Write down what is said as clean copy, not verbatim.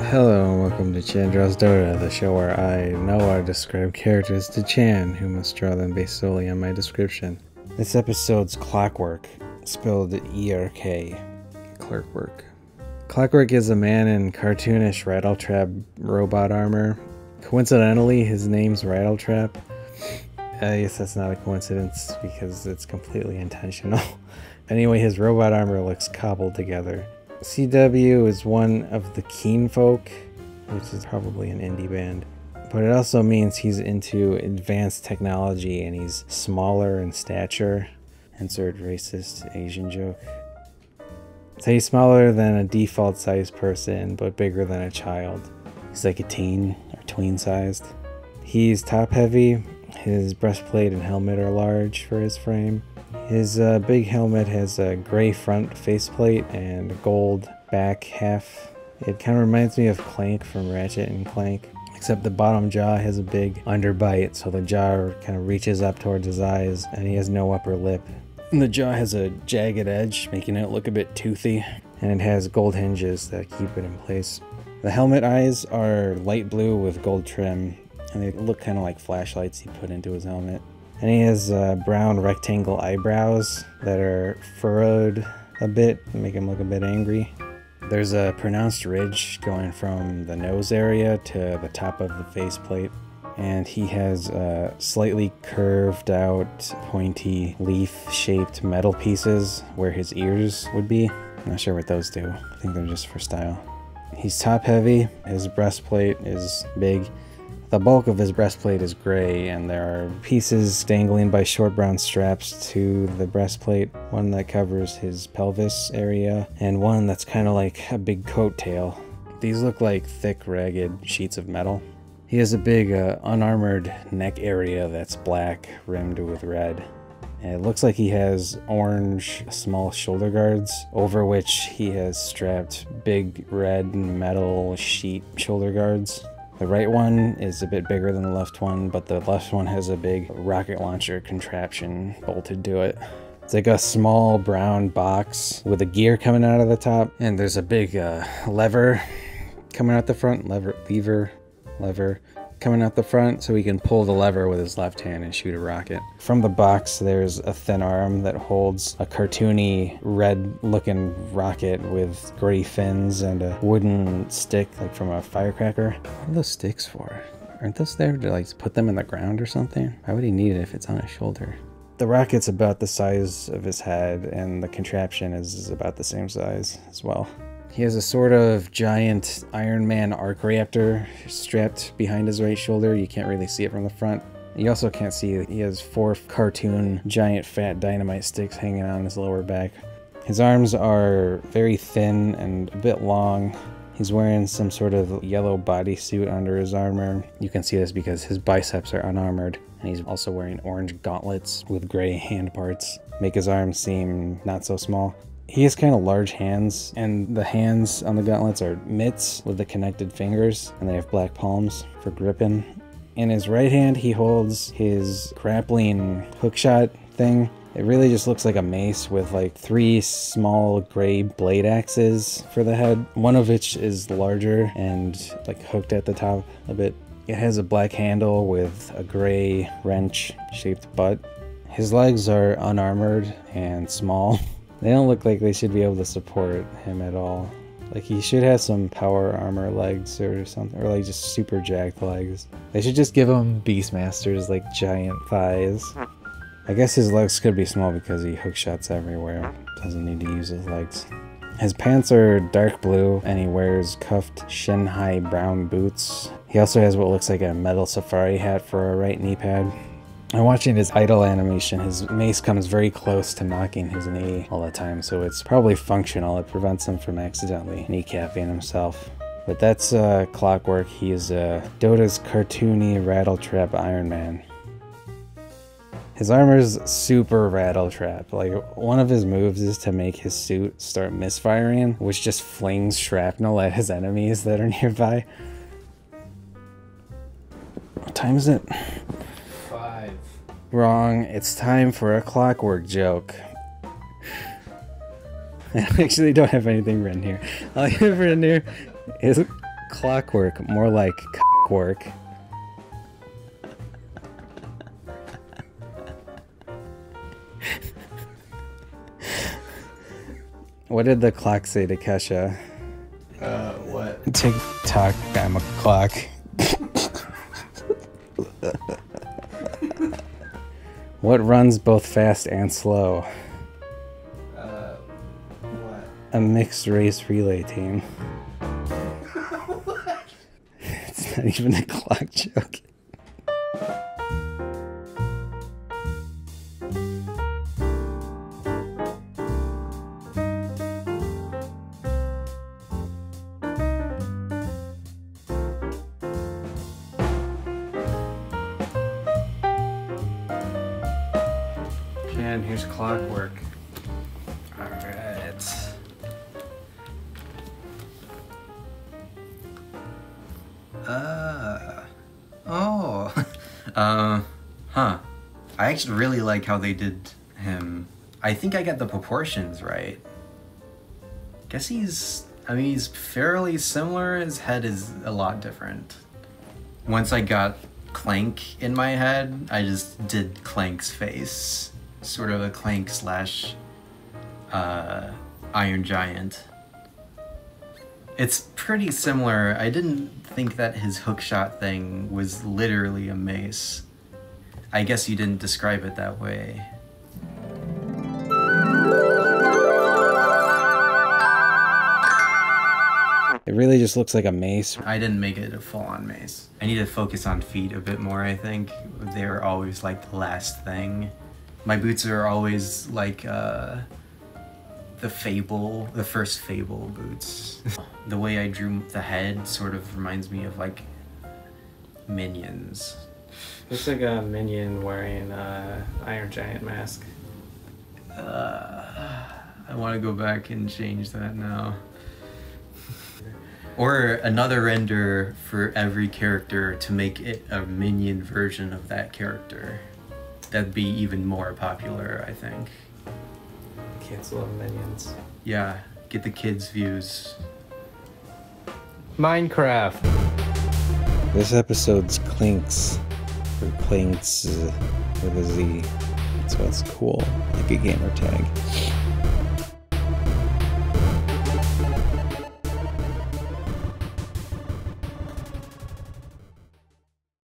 Hello and welcome to Chan Draws Dota, the show where I know how to describe characters to Chan, who must draw them based solely on my description. This episode's Clockwerk, spelled E-R-K, Clockwerk. Clockwerk is a man in cartoonish Rattletrap robot armor. Coincidentally, his name's Rattletrap. I guess that's not a coincidence because it's completely intentional. Anyway, his robot armor looks cobbled together. CW is one of the Keen Folk, which is probably an indie band. But it also means he's into advanced technology and he's smaller in stature. Insert racist Asian joke. So he's smaller than a default sized person, but bigger than a child. He's like a teen or tween sized. He's top heavy. His breastplate and helmet are large for his frame. His big helmet has a gray front faceplate and a gold back half. It kind of reminds me of Clank from Ratchet and Clank, except the bottom jaw has a big underbite, so the jaw kind of reaches up towards his eyes, and he has no upper lip. And the jaw has a jagged edge, making it look a bit toothy, and it has gold hinges that keep it in place. The helmet eyes are light blue with gold trim, and they look kind of like flashlights he put into his helmet. And he has brown rectangle eyebrows that are furrowed a bit, make him look a bit angry. There's a pronounced ridge going from the nose area to the top of the faceplate. And he has slightly curved out, pointy, leaf-shaped metal pieces where his ears would be. I'm not sure what those do. I think they're just for style. He's top-heavy. His breastplate is big. The bulk of his breastplate is gray, and there are pieces dangling by short brown straps to the breastplate. One that covers his pelvis area, and one that's kind of like a big coat tail. These look like thick, ragged sheets of metal. He has a big, unarmored neck area that's black, rimmed with red. And it looks like he has orange, small shoulder guards, over which he has strapped big, red, metal sheet shoulder guards. The right one is a bit bigger than the left one, but the left one has a big rocket launcher contraption bolted to it. It's like a small brown box with a gear coming out of the top, and there's a big lever coming out the front, lever coming out the front, so he can pull the lever with his left hand and shoot a rocket. From the box, there's a thin arm that holds a cartoony red-looking rocket with gray fins and a wooden stick, like from a firecracker. What are those sticks for? Aren't those there to like put them in the ground or something? Why would he need it if it's on his shoulder? The rocket's about the size of his head, and the contraption is about the same size as well. He has a sort of giant Iron Man arc reactor strapped behind his right shoulder. You can't really see it from the front. You also can't see he has 4 cartoon giant fat dynamite sticks hanging on his lower back. His arms are very thin and a bit long. He's wearing some sort of yellow bodysuit under his armor. You can see this because his biceps are unarmored, and he's also wearing orange gauntlets with gray hand parts, make his arms seem not so small. He has kind of large hands, and the hands on the gauntlets are mitts with the connected fingers, and they have black palms for gripping. In his right hand, he holds his grappling hookshot thing. It really just looks like a mace with like 3 small gray blade axes for the head, one of which is larger and like hooked at the top a bit. It has a black handle with a gray wrench-shaped butt. His legs are unarmored and small. They don't look like they should be able to support him at all. Like he should have some power armor legs or something, or like just super jacked legs. They should just give him Beastmaster's like giant thighs. I guess his legs could be small because he hook shots everywhere. Doesn't need to use his legs. His pants are dark blue, and he wears cuffed shin-high brown boots. He also has what looks like a metal safari hat for a right knee pad. I'm watching his idle animation. His mace comes very close to knocking his knee all the time, so it's probably functional. It prevents him from accidentally kneecapping himself. But that's Clockwerk. He is Dota's cartoony Rattletrap Iron Man. His armor's super Rattletrap. Like, one of his moves is to make his suit start misfiring, which just flings shrapnel at his enemies that are nearby. What time is it? Wrong. It's time for a Clockwerk joke. I actually don't have anything written here. All I have written here is Clockwerk, more like work. What did the clock say to Kesha? What? Tick tock, I'm a clock. What runs both fast and slow? What? A mixed race relay team. It's not even a clock joke. And here's Clockwerk. Alright. Huh. I actually really like how they did him. I think I got the proportions right. Guess he's fairly similar. His head is a lot different. Once I got Clank in my head, I just did Clank's face. Sort of a Clank slash Iron Giant. It's pretty similar. I didn't think that his hookshot thing was literally a mace. I guess you didn't describe it that way. It really just looks like a mace. I didn't make it a full-on mace. I need to focus on feet a bit more, I think. They're always like the last thing. My boots are always like the first Fable boots. The way I drew the head sort of reminds me of like Minions. Looks like a minion wearing an Iron Giant mask. I want to go back and change that now. Or another render for every character to make it a minion version of that character. That'd be even more popular, I think. Kids love minions. Yeah, get the kids' views. Minecraft! This episode's Clinks. Or Clinks with a Z. That's what's cool. Like a gamer tag.